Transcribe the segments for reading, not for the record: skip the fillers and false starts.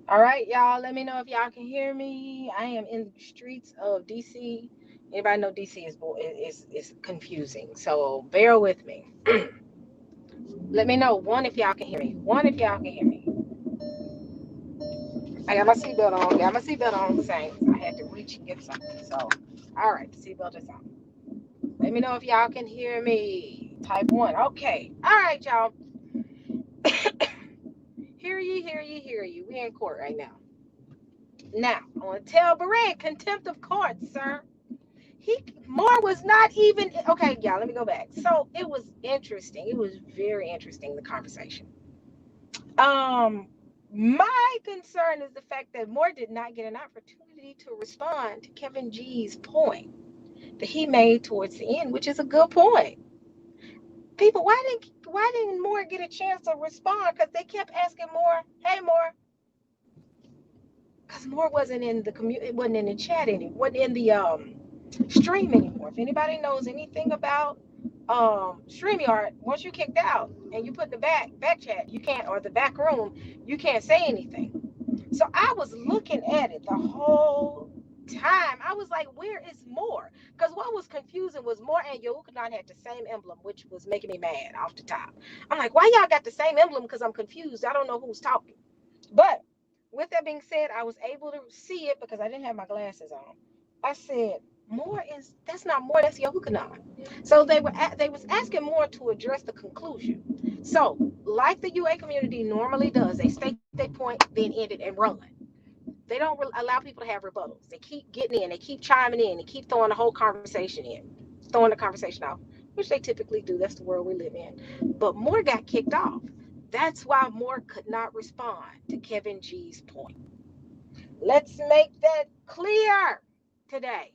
All right, y'all. Let me know if y'all can hear me. I am in the streets of DC. Anybody know DC is confusing, so bear with me. Let me know one if y'all can hear me. One if y'all can hear me. I got my seatbelt on. Got my seatbelt on. Same. I had to reach and get something. So, all right, the seatbelt is on. Let me know if y'all can hear me. Type one. Okay. All right, y'all. Hear ye, hear ye, hear ye. We in court right now. Now, I want to tell Beret contempt of court, sir. Moore was not even okay, y'all. Let me go back. So it was interesting. It was very interesting, the conversation. Um, my concern is the fact that Moore did not get an opportunity to respond to Kevin G's point that he made towards the end, which is a good point. People, why didn't Moore get a chance to respond? Because they kept asking Moore, "Hey, Moore," because Moore wasn't in the community, it wasn't in the chat anymore, wasn't in the stream anymore. If anybody knows anything about StreamYard, once you're kicked out and you put the back chat, you can't, or the back room, you can't say anything. So I was looking at it the whole time. I was like, where is Moore? Because what was confusing was Moore and Yahukanon had the same emblem, which was making me mad off the top. I'm like, why y'all got the same emblem? Because I'm confused. I don't know who's talking. But with that being said, I was able to see it because I didn't have my glasses on. I said, Moore is that's not Moore, that's Yahukanon. So they was asking Moore to address the conclusion. So, like the UA community normally does, they state their point, then end it and run. They don't allow people to have rebuttals. They keep getting in, they keep chiming in, they keep throwing the whole conversation in, throwing the conversation off, which they typically do. That's the world we live in. But Moore got kicked off. That's why Moore could not respond to Kevin G's point. Let's make that clear today.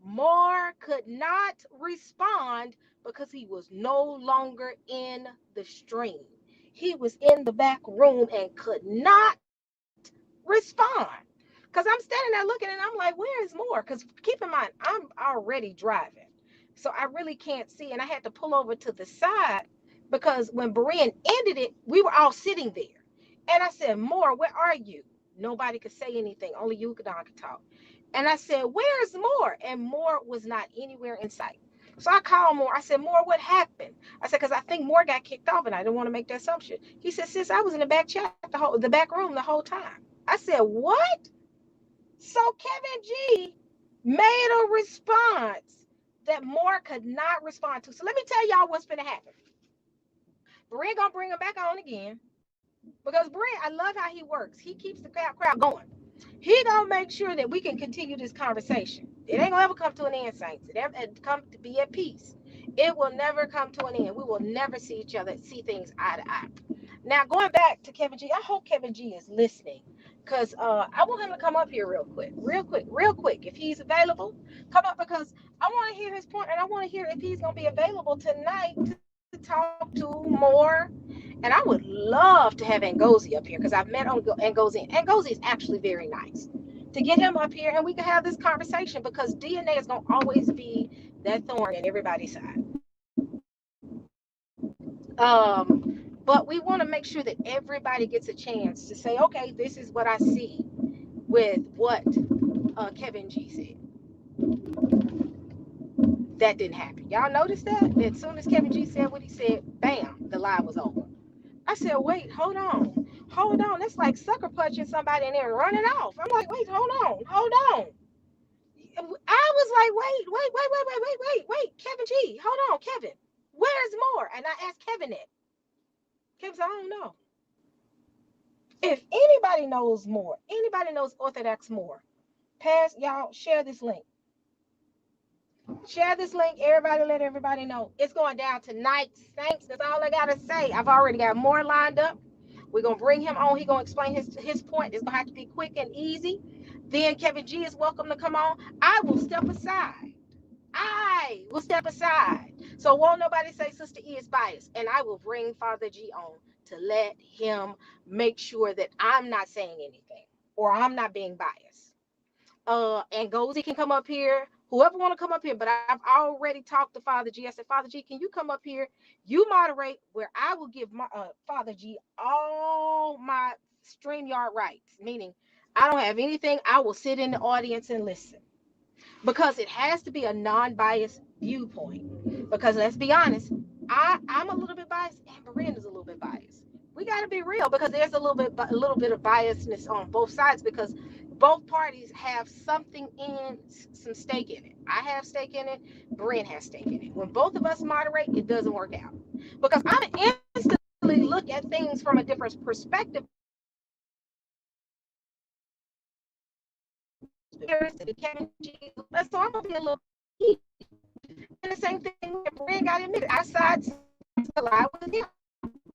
Moore could not respond because he was no longer in the stream. He was in the back room and could not respond. Because I'm standing there looking and I'm like, where is Moore? Because keep in mind, I'm already driving. So I really can't see. And I had to pull over to the side because when Berean ended it, we were all sitting there. And I said, Moore, where are you? Nobody could say anything. Only you could talk. And I said, where's Moore? And Moore was not anywhere in sight. So I called Moore. I said, Moore, what happened? I said, because I think Moore got kicked off and I didn't want to make that assumption. He said, sis, I was in the back chat, the back room the whole time. I said, what? So Kevin G made a response that Moore could not respond to. So let me tell y'all what's going to happen. Brent gonna bring him back on again because Brent, I love how he works. He keeps the crowd going. He gonna make sure that we can continue this conversation. It ain't gonna ever come to an end, saints. It come to be at peace. It will never come to an end. We will never see each other, see things eye to eye. Now, going back to Kevin G, I hope Kevin G is listening because I want him to come up here real quick. If he's available, come up because I want to hear his point and I want to hear if he's going to be available tonight to talk to Moore. And I would love to have Ngozi up here because I've met Ngozi. Ngozi is actually very nice. To get him up here and we can have this conversation because DNA is going to always be that thorn in everybody's side. But we want to make sure that everybody gets a chance to say, okay, this is what I see with what Kevin G said. That didn't happen. Y'all noticed that? As soon as Kevin G said what he said, bam, the live was over. I said, wait, hold on. Hold on. That's like sucker punching somebody and then running off. I'm like, wait, hold on. I was like, wait, Kevin G, hold on, Kevin. Where's Moore? And I asked Kevin that. Kevin said, I don't know. If anybody knows more, anybody knows Orthodox more, y'all share this link. Share this link. Everybody let everybody know. It's going down tonight, Saints. That's all I got to say. I've already got more lined up. We're going to bring him on. He's going to explain his point. It's going to have to be quick and easy. Then Kevin G is welcome to come on. I will step aside. So won't nobody say Sister E is biased. And I will bring Father G on to let him make sure that I'm not saying anything or I'm not being biased. And Gozy can come up here. Whoever want to come up here, but I've already talked to Father G. I said, Father G, can you come up here? You moderate where I will give my Father G all my StreamYard rights, meaning I don't have anything. I will sit in the audience and listen because it has to be a non-biased viewpoint. Because let's be honest, I'm a little bit biased, and Miranda's a little bit biased. We got to be real because there's a little bit of biasness on both sides because both parties have something in some stake in it. I have stake in it. Brent has stake in it. When both of us moderate, it doesn't work out because I instantly look at things from a different perspective. So I'm gonna be a little. And the same thing when Brent got admitted. I side to lie with him.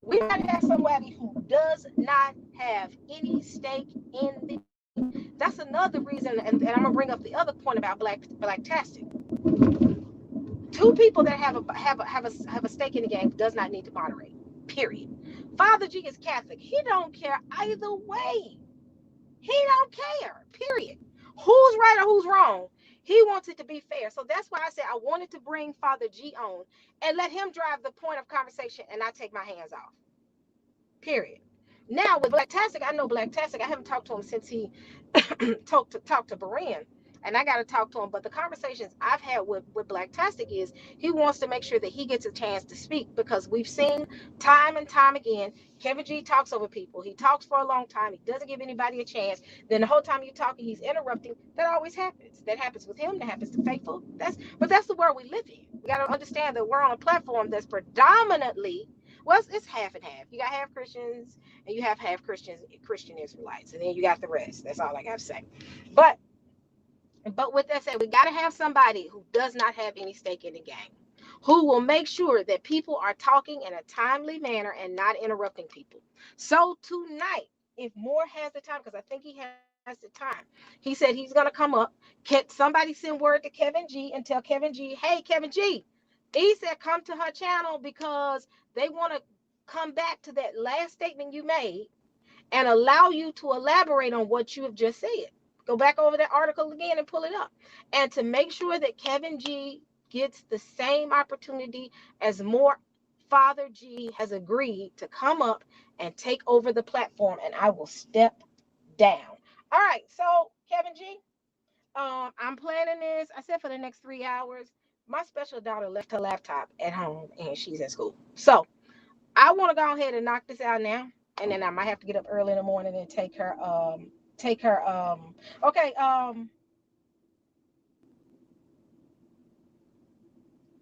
We gotta have somebody who does not have any stake in the. That's another reason, and I'm gonna bring up the other point about black tastic. Two people that have a stake in the game does not need to moderate. Period. Father G is Catholic. He don't care either way. He don't care. Period. Who's right or who's wrong? He wants it to be fair. So that's why I said I wanted to bring Father G on and let him drive the point of conversation and I take my hands off. Period. Now with Blacktastic, I know Blacktastic. I haven't talked to him since he talked to Beran, and I got to talk to him. But the conversations I've had with Blacktastic is he wants to make sure that he gets a chance to speak because we've seen time and time again Kevin G talks over people. He talks for a long time. He doesn't give anybody a chance. Then the whole time you're talking, he's interrupting. That always happens. That happens with him. That happens to Faithful. That's the world we live in. We got to understand that we're on a platform that's predominantly, well, it's half and half. You got half Christians and you have half Christian Israelites, and then you got the rest. That's all I got to say. But with that said, we got to have somebody who does not have any stake in the game, who will make sure that people are talking in a timely manner and not interrupting people. So tonight, if Moore has the time, because I think he has the time, he said he's going to come up. Can somebody send word to Kevin G and tell Kevin G, hey, Kevin G, he said come to her channel because they want to come back to that last statement you made and allow you to elaborate on what you have just said. Go back over that article again and pull it up. And to make sure that Kevin G gets the same opportunity as Moore, Father G has agreed to come up and take over the platform, and I will step down. All right, so Kevin G, I'm planning this. I said for the next 3 hours. My special daughter left her laptop at home and she's in school. So I want to go ahead and knock this out now. And then I might have to get up early in the morning and take her, okay.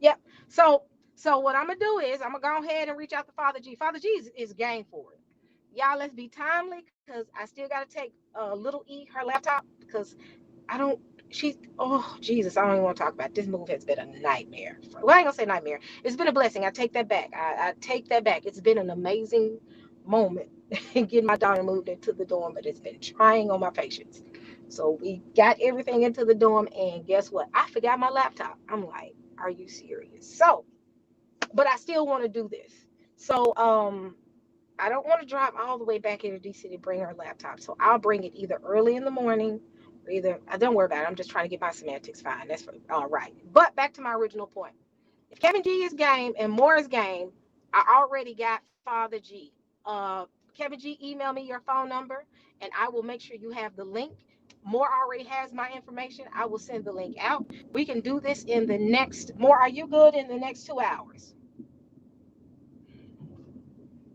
Yep. So what I'm gonna do is I'm gonna go ahead and reach out to Father G. Father G is game for it. Y'all, let's be timely because I still gotta take little E her laptop because I don't. She's, oh Jesus, I don't even want to talk about it. This move has been a nightmare. Well, I ain't gonna say nightmare. It's been a blessing. I take that back. I take that back. It's been an amazing moment getting my daughter moved into the dorm, but it's been trying on my patience. So we got everything into the dorm, and guess what? I forgot my laptop. I'm like, are you serious? So, but I still want to do this. So I don't want to drive all the way back into DC to bring her laptop. So I'll bring it either early in the morning or either, don't worry about it. I'm just trying to get my semantics fine. That's all right. But back to my original point. If Kevin G is game and Moore is game, I already got Father G. Kevin G, email me your phone number and I will make sure you have the link. Moore already has my information. I will send the link out. We can do this in the next, Moore, are you good in the next 2 hours?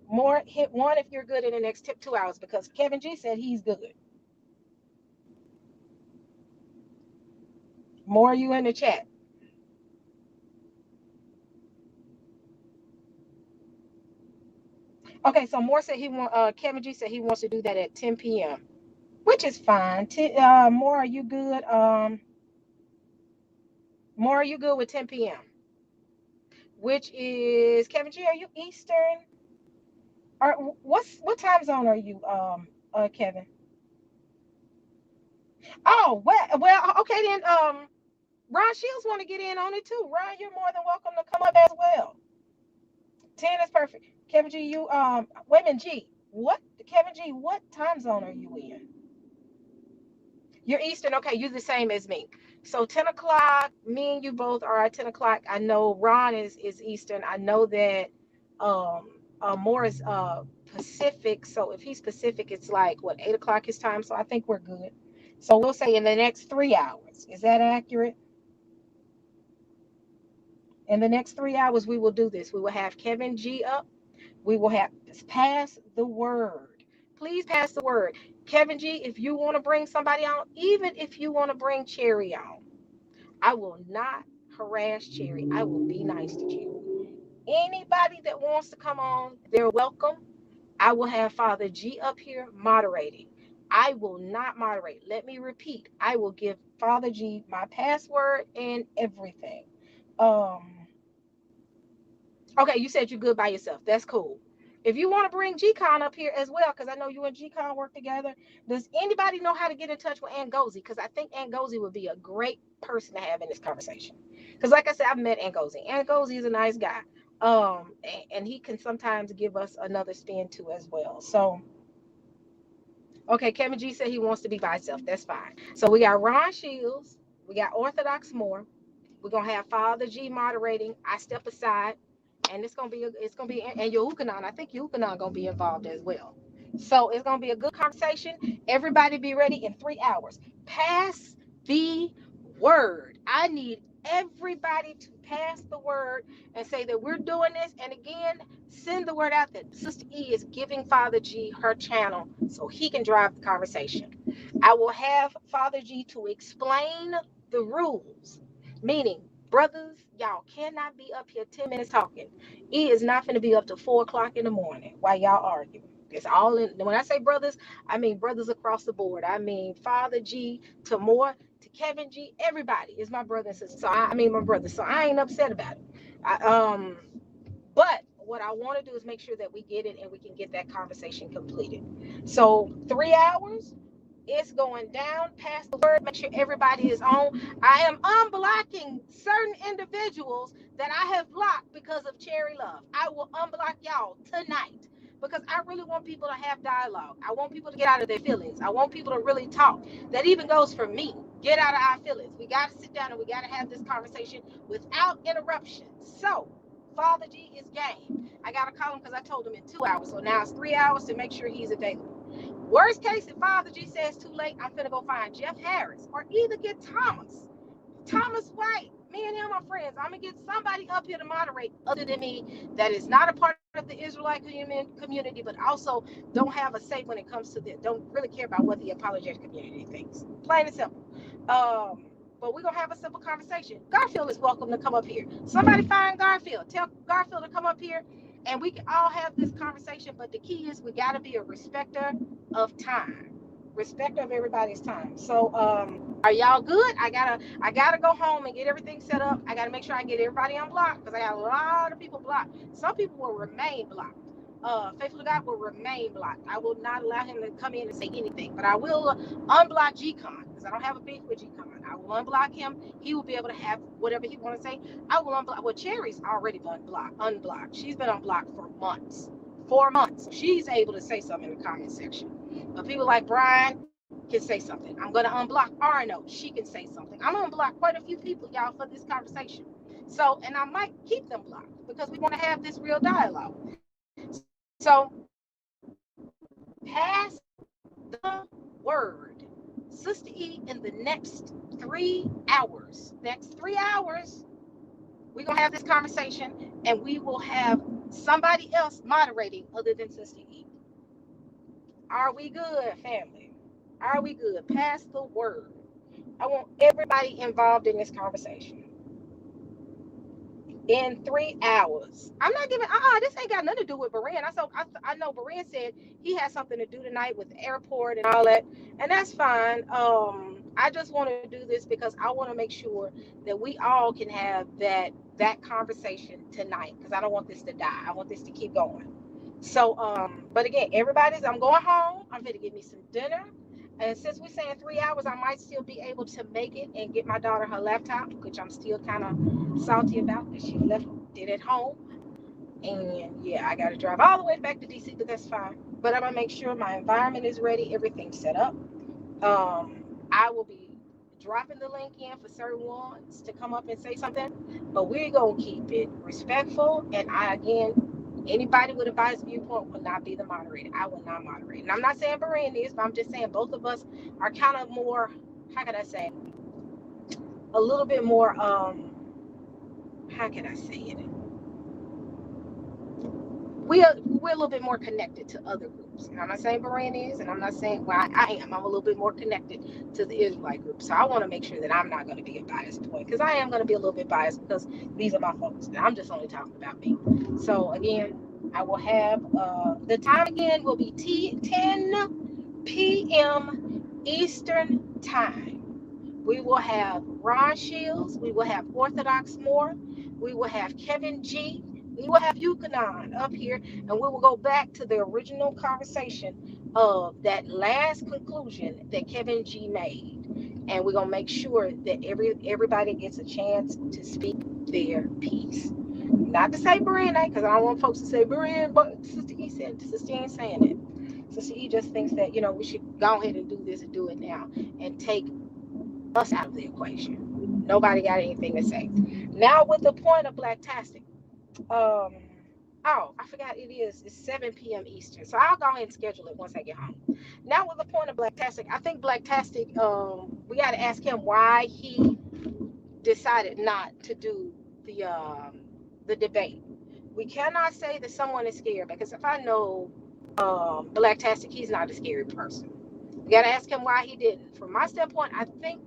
More hit one if you're good in the next 2 hours because Kevin G said he's good. More you in the chat. Okay, so Moore said Kevin G said he wants to do that at 10 p.m., which is fine. More, are you good? More, are you good with 10 p.m.? Which is Kevin G, are you Eastern? Or what time zone are you, Kevin? Oh, well, okay then. Ron Shields want to get in on it too. Ron, you're more than welcome to come up as well. 10 is perfect. Kevin G, you wait a minute, G. What Kevin G, what time zone are you in? You're Eastern, okay, you're the same as me. So 10 o'clock, me and you both are at 10 o'clock. I know Ron is Eastern. I know that Moore is Pacific. So if he's Pacific, it's like what, 8 o'clock his time. So I think we're good. So we'll say in the next 3 hours. Is that accurate? In the next 3 hours, we will do this. We will have Kevin G up. We will have pass the word. Please pass the word. Kevin G, if you want to bring somebody on, even if you want to bring Cherry on, I will not harass Cherry. I will be nice to Cherry. Anybody that wants to come on, they're welcome. I will have Father G up here moderating. I will not moderate. Let me repeat. I will give Father G my password and everything. Um, okay, you said you're good by yourself. That's cool. If you want to bring G-Con up here as well, because I know you and G-Con work together, does anybody know how to get in touch with Ngozi? Because I think Ngozi would be a great person to have in this conversation. Because like I said, I've met Ngozi. Ngozi is a nice guy. And he can sometimes give us another spin too as well. So, okay, Kevin G said he wants to be by himself. That's fine. So we got Ron Shields. We got Orthodox Moore. We're gonna have Father G moderating. I step aside, and and Yehukanan. I think Yehukanan gonna be involved as well. So it's gonna be a good conversation. Everybody be ready in 3 hours. Pass the word. I need everybody to pass the word and say that we're doing this. And again, send the word out that Sister E is giving Father G her channel so he can drive the conversation. I will have Father G to explain the rules. Meaning, brothers, y'all cannot be up here 10 minutes talking. E is not going to be up to 4 o'clock in the morning while y'all argue. It's all in. When I say brothers, I mean brothers across the board. I mean Father G to Moore to Kevin G. Everybody is my brother and sister. So I mean my brother. So I ain't upset about it. But what I want to do is make sure that we get it and we can get that conversation completed. So 3 hours. It's going down. Pass the word. Make sure everybody is on. I am unblocking certain individuals that I have blocked because of Cherry Love. I will unblock y'all tonight because I really want people to have dialogue. I want people to get out of their feelings. I want people to really talk. That even goes for me. Get out of our feelings. We got to sit down and we got to have this conversation without interruption. So, Father G is game. I got to call him because I told him in 2 hours. So now it's 3 hours to make sure he's available. Worst case, if Father G says too late, I'm finna go find Jeff Harris or either get Thomas White. Me and him are friends. I'm gonna get somebody up here to moderate other than me that is not a part of the Israelite community, but also don't have a say when it comes to this. Don't really care about what the apologetic community thinks. Plain and simple. But we're gonna have a simple conversation. Garfield is welcome to come up here. Somebody find Garfield. Tell Garfield to come up here and we can all have this conversation. But the key is we gotta be a respecter of time. Respect of everybody's time. So are y'all good? I gotta go home and get everything set up. I gotta make sure I get everybody unblocked because I got a lot of people blocked. Some people will remain blocked. Faithful to God will remain blocked. I will not allow him to come in and say anything, but I will unblock G-Con because I don't have a beef with G-Con. I will unblock him. He will be able to have whatever he want to say. I will unblock. Well, Cherry's already been unblocked. She's been unblocked for months. 4 months. She's able to say something in the comment section. But people like Brian can say something. I'm going to unblock Arno. She can say something. I'm going to unblock quite a few people, y'all, for this conversation. So, and I might keep them blocked because we want to have this real dialogue. So, pass the word. Sister E, in the next 3 hours, we're going to have this conversation and we will have somebody else moderating other than Sister E. Are we good, family? Are we good? Pass the word. I want everybody involved in this conversation. In 3 hours. I'm not giving, this ain't got nothing to do with Beran. I know Beran said he has something to do tonight with the airport and all that, and that's fine. I just want to do this because I want to make sure that we all can have that conversation tonight because I don't want this to die. I want this to keep going. So, but again, I'm going home. I'm going to get me some dinner. And since we're saying 3 hours, I might still be able to make it and get my daughter her laptop, which I'm still kind of salty about because she left it at home. And yeah, I got to drive all the way back to DC, but that's fine. But I'm going to make sure my environment is ready, everything's set up. I will be dropping the link in for certain ones to come up and say something, but we're going to keep it respectful. And I, again, Anybody with a biased viewpoint will not be the moderator. I will not moderate. And I'm not saying Beran is, but I'm just saying both of us are kind of more, how can I say, a little bit more, how can I say it? We're a little bit more connected to other groups. And I'm not saying Beran is, and I'm not saying, well, I am. I'm a little bit more connected to the Israelite group. So I want to make sure that I'm not going to be a biased point, because I am going to be a little bit biased because these are my folks. And I'm just only talking about me. So again, I will have, the time again will be 10 p.m. Eastern time. We will have Ron Shields. We will have Orthodox Moor. We will have Kevin G. We will have Yukonon up here, and we will go back to the original conversation of that last conclusion that Kevin G made. And we're going to make sure that everybody gets a chance to speak their piece. Not to say Beran, because I don't want folks to say Beran, but Sister E said, Sister E ain't saying it. Sister E just thinks that, we should go ahead and do this and do it now and take us out of the equation. Nobody got anything to say. Now with the point of Blacktastic. Oh, I forgot it's 7 p.m. Eastern. So I'll go ahead and schedule it once I get home. Now with the point of Blacktastic, I think Blacktastic, we got to ask him why he decided not to do the debate. We cannot say that someone is scared, because if I know Blacktastic, he's not a scary person. We got to ask him why he didn't. From my standpoint, I think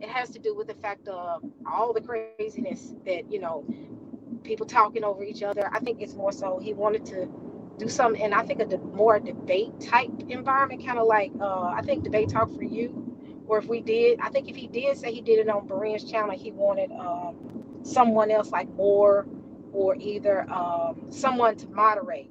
it has to do with the fact of all the craziness that, people talking over each other. I think it's more so he wanted to do something, and I think more debate type environment, kind of like, I think Debate Talk for You, or if he did say he did it on Beran's channel, he wanted someone else like Moor, or either someone to moderate,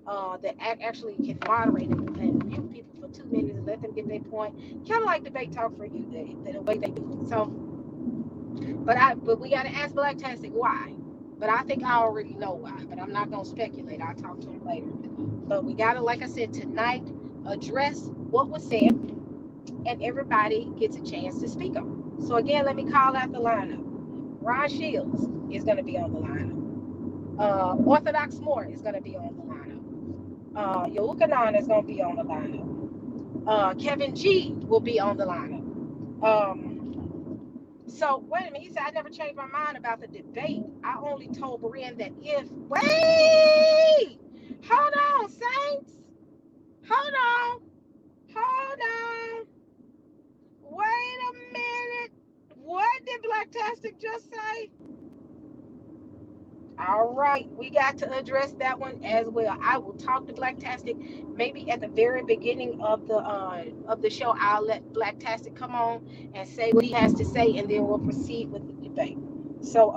that actually can moderate and mute people for 2 minutes and let them get their point, kind of like Debate Talk for You, the way they do it. So, but we got to ask Blacktastic why. But I think I already know why, but I'm not going to speculate. I'll talk to him later. But we got to, like I said, tonight, address what was said, and everybody gets a chance to speak on it. So again, let me call out the lineup. Ron Shields is going to be on the lineup. Orthodox Moor is going to be on the lineup. Yohukanan is going to be on the lineup. Kevin G will be on the lineup. So wait a minute, he said, I never changed my mind about the debate. I only told Beran that wait, hold on, Saints. Hold on. Wait a minute. What did Blacktastic just say? All right, we got to address that one as well. I will talk to Blacktastic maybe at the very beginning of the show. I'll let Blacktastic come on and say what he has to say, and then we'll proceed with the debate. So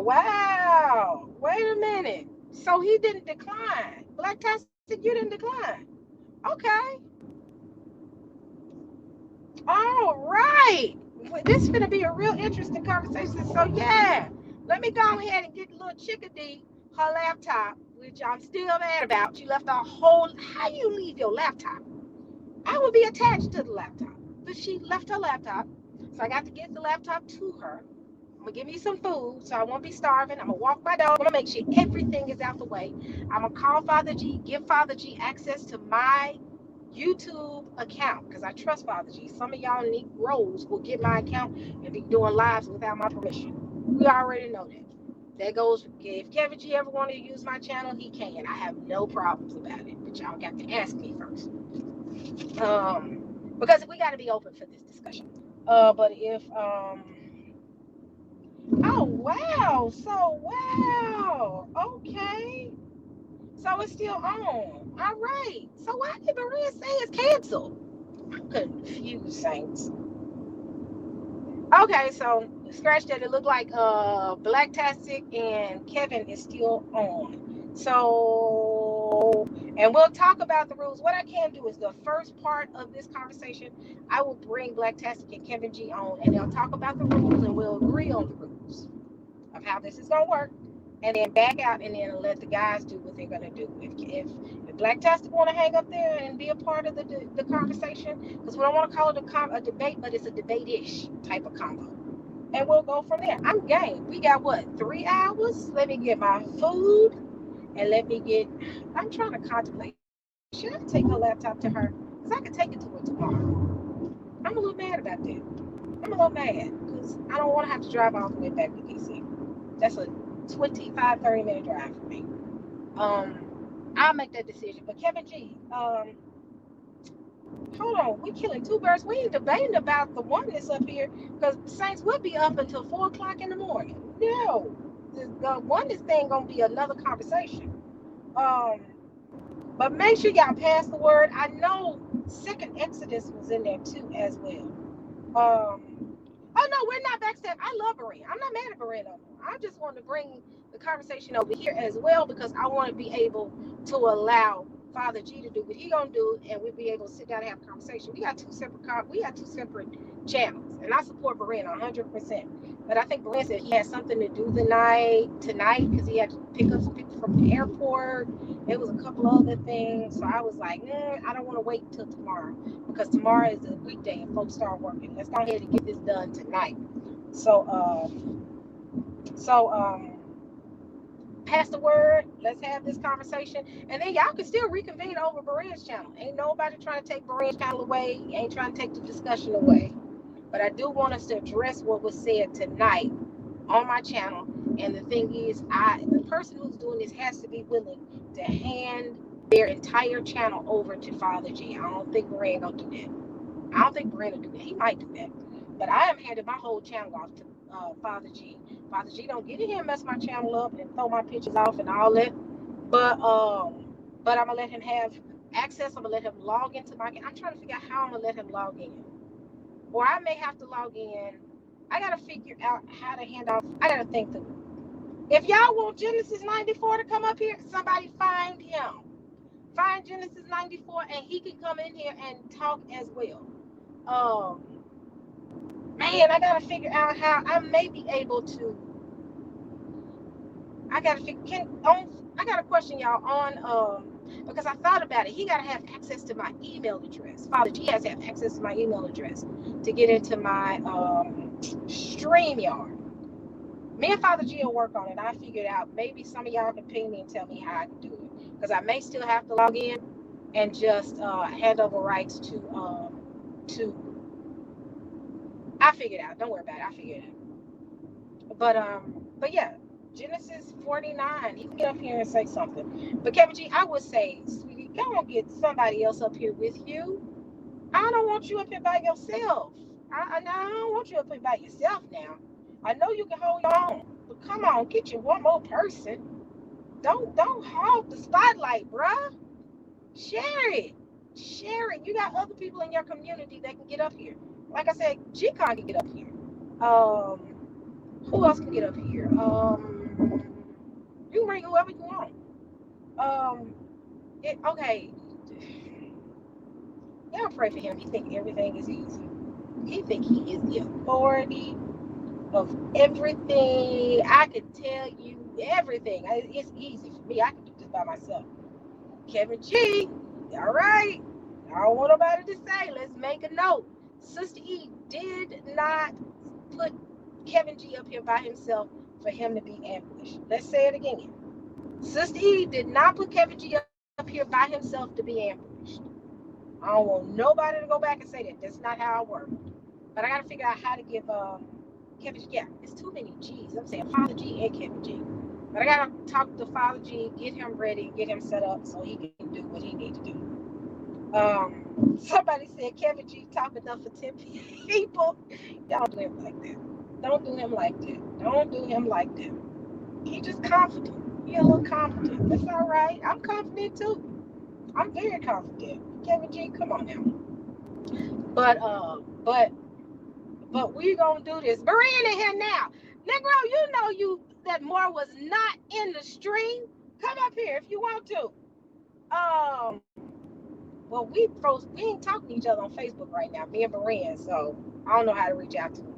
wow, wait a minute. So he didn't decline. Blacktastic, you didn't decline. Okay. All right. This is going to be a real interesting conversation. So yeah, let me go ahead and get little Chickadee her laptop, which I'm still mad about. She left how you leave your laptop? I will be attached to the laptop, but she left her laptop. So I got to get the laptop to her. I'm going to give me some food so I won't be starving. I'm going to walk my dog. I'm going to make sure everything is out the way. I'm going to call Father G, give Father G access to my YouTube account, because I trust Father G. Some of y'all Negroes will get my account and be doing lives without my permission. We already know that. That goes, if Kevin G ever wanted to use my channel, he can. I have no problems about it, but y'all got to ask me first. Because we got to be open for this discussion. But if, oh, wow. So, wow. Okay. So it's still on. All right. So why did Maria say it's canceled? I'm confused, Saints. Okay, so scratch that. It looked like Blacktastic and Kevin is still on. So, and we'll talk about the rules. What I can do is the first part of this conversation, I will bring Blacktastic and Kevin G on, and they'll talk about the rules, and we'll agree on the rules of how this is going to work. And then back out, and then let the guys do what they're gonna do. If Blacktastic want to hang up there and be a part of the conversation, because we don't want to call it a debate, but it's a debate-ish type of combo. and we'll go from there. I'm game. We got what, 3 hours? Let me get my food and let me get. I'm trying to contemplate. Should I take her laptop to her? Because I could take it to her tomorrow. I'm a little mad about that. I'm a little mad because I don't want to have to drive all the way back to DC. That's a 25-30 minute drive for me. I'll make that decision. But Kevin G, hold on, we killing two birds. We ain't debating about the oneness up here because Saints will be up until 4 o'clock in the morning. No, the oneness thing gonna be another conversation. Um, but make sure y'all pass the word. I know Second Exodus was in there too as well. Oh no, we're not backstep. I love Berea. I'm not mad at Berea no more. I just want to bring the conversation over here as well because I want to be able to allow Father G to do what he gonna do, and we'll be able to sit down and have a conversation. We got two separate channels, and I support Berea 100%. But I think Berea said he had something to do tonight because he had to pick up some people from the airport. There was a couple other things, so I was like, I don't want to wait until tomorrow because tomorrow is a weekday and folks start working. Let's go ahead and get this done tonight. So pass the word. Let's have this conversation, and then y'all can still reconvene over Berea's channel. Ain't nobody trying to take Berea's channel away. Ain't trying to take the discussion away. But I do want us to address what was said tonight on my channel. And the thing is, the person who's doing this has to be willing to hand their entire channel over to Father G. I don't think Berea gonna do that. I don't think Berea will do that. He might do that. But I am handing my whole channel off to Father G. Father G don't get in here and mess my channel up and throw my pictures off and all that. But I'm gonna let him have access. I'm gonna let him log into my. I'm trying to figure out how I'm gonna let him log in. Or I may have to log in. I gotta figure out how to hand off. I gotta think through. If y'all want Genesis 94 to come up here, somebody find him. Find Genesis 94 and he can come in here and talk as well. Man, I gotta figure out how I may be able to. I gotta I got a question y'all on because I thought about it. He gotta have access to my email address. Father G has to have access to my email address to get into my StreamYard. Me and Father G will work on it. I figured out maybe some of y'all can ping me and tell me how I can do it because I may still have to log in and just hand over rights to. I figured it out. Don't worry about it. I figured it out. But yeah, Genesis 49. He can get up here and say something. But Kevin G, I would say, sweetie, go and get somebody else up here with you. I don't want you up here by yourself. I don't want you up here by yourself now. I know you can hold your own, but come on, get you one more person. Don't hog the spotlight, bruh. Share it. Share it. You got other people in your community that can get up here. Like I said, G-Con can get up here. Who else can get up here? You can bring whoever you want. Okay. Y'all pray for him. He think everything is easy. He think he is the authority of everything. I can tell you everything. It's easy for me. I can do this by myself. Kevin G, all right. I don't want nobody to say. Let's make a note. Sister E did not put Kevin G up here by himself for him to be ambushed. Let's say it again. Sister E did not put Kevin G up here by himself to be ambushed. I don't want nobody to go back and say that. That's not how I work. But I got to figure out how to give Kevin G. Yeah, it's too many G's. I'm saying Father G and Kevin G. But I got to talk to Father G, get him ready, get him set up so he can do what he needs to do. Somebody said Kevin G talk enough for 10 people. Don't do him like that. Don't do him like that. Don't do him like that. He just confident. He a little confident. That's all right. I'm confident too. I'm very confident. Kevin G, come on now. But we gonna do this. Berea in here now. Negro, you know that Moor was not in the stream. Come up here if you want to. Well, we ain't talking to each other on Facebook right now, me and Berea, so I don't know how to reach out to him.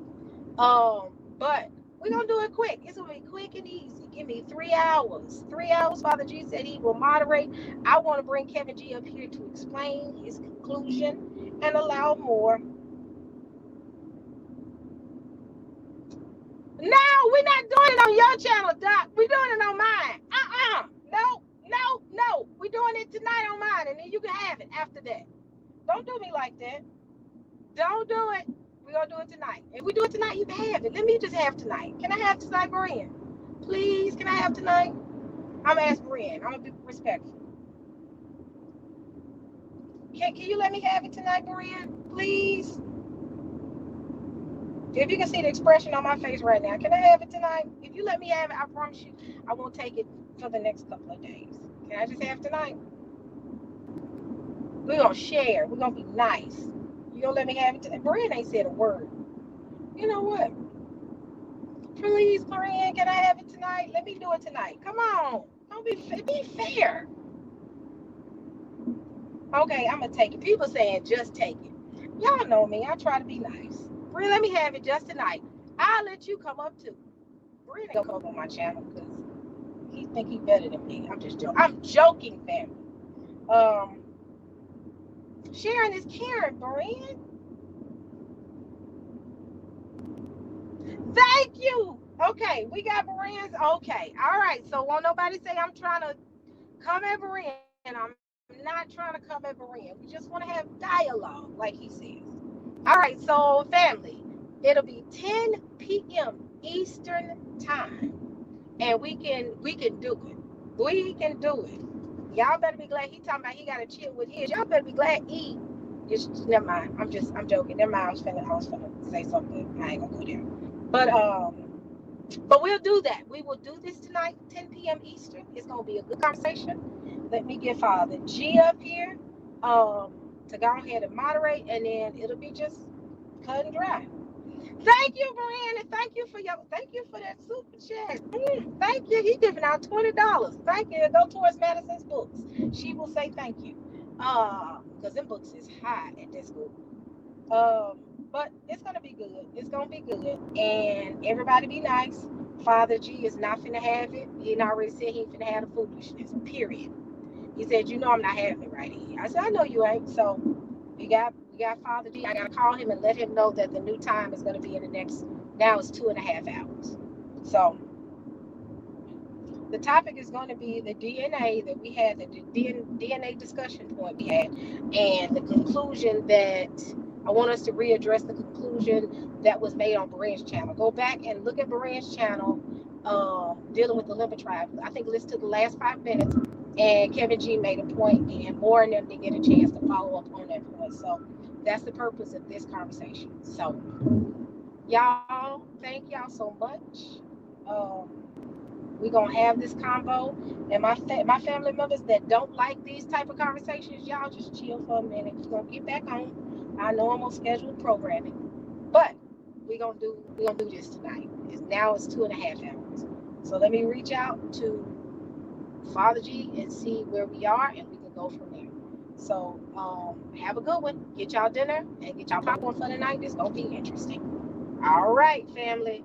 But we're gonna do it quick. It's gonna be quick and easy. Give me 3 hours. 3 hours. Father G said he will moderate. I want to bring Kevin G up here to explain his conclusion and allow Moor No, we're not doing it on your channel, Doc. We're doing it on mine. No, no, no. We're doing it tonight on mine, and then you can have it after that. Don't do me like that. Don't do it. We're going to do it tonight. If we do it tonight, you can have it. Let me just have tonight. Can I have tonight, Brian? Please, can I have tonight? I'm asking Brian. I'm going to be respectful. Can you let me have it tonight, Brian? Please? If you can see the expression on my face right now, can I have it tonight? If you let me have it, I promise you, I won't take it for the next couple of days. Can I just have tonight? We're going to share. We're going to be nice. You going to let me have it tonight? Brian ain't said a word. You know what? Please, Brian, can I have it tonight? Let me do it tonight. Come on. Don't be fair. Okay, I'm going to take it. People saying just take it. Y'all know me. I try to be nice. Brian, let me have it just tonight. I'll let you come up too. Brian ain't going to come up on my channel because he think he better than me. I'm just joking. I'm joking, family. Sharing is caring, Brian. Thank you. Okay, we got Brian's. Okay, all right. So won't nobody say I'm trying to come at Brian. I'm not trying to come at Brian. We just want to have dialogue, like he says. All right, so family, it'll be 10 p.m. Eastern time, and we can do it. We can do it. Y'all better be glad. He talking about he got to chill with his. Y'all better be glad he. Just never mind. I'm joking. Never mind. I was finna say something. I ain't gonna go there. But we'll do that. We will do this tonight, 10 p.m. Eastern. It's gonna be a good conversation. Let me get Father G up here to go ahead and moderate, and then it'll be just cut and dry. Thank you, Miranda. Thank you for that super chat. Thank you. He giving out $20. Thank you. Go towards Madison's books. She will say thank you. Because them books is high at this school. But it's gonna be good. It's gonna be good. And everybody be nice. Father G is not finna have it. He already said he ain't finna have the foolishness. Period. He said, you know I'm not having it right here. I said, I know you ain't. So we got Father G. I gotta call him and let him know that the new time is gonna be in the next, now it's 2.5 hours. So the topic is going to be the DNA that we had, the DNA discussion point we had, and the conclusion that I want us to readdress the conclusion that was made on Beren's channel. Go back and look at Beren's channel dealing with the liver tribe. I think listen to the last 5 minutes, and Kevin G made a point, and Moor and them didn't get a chance to follow up on that point. So that's the purpose of this conversation. So y'all, thank y'all so much. We're going to have this convo, and my family members that don't like these type of conversations, y'all just chill for a minute. We're going to get back on our normal scheduled programming, but we're going to do this tonight. Now it's 2.5 hours. So let me reach out to Father G and see where we are, and we can go from there. So have a good one. Get y'all dinner and get y'all popcorn for the night. It's going to be interesting. All right, family.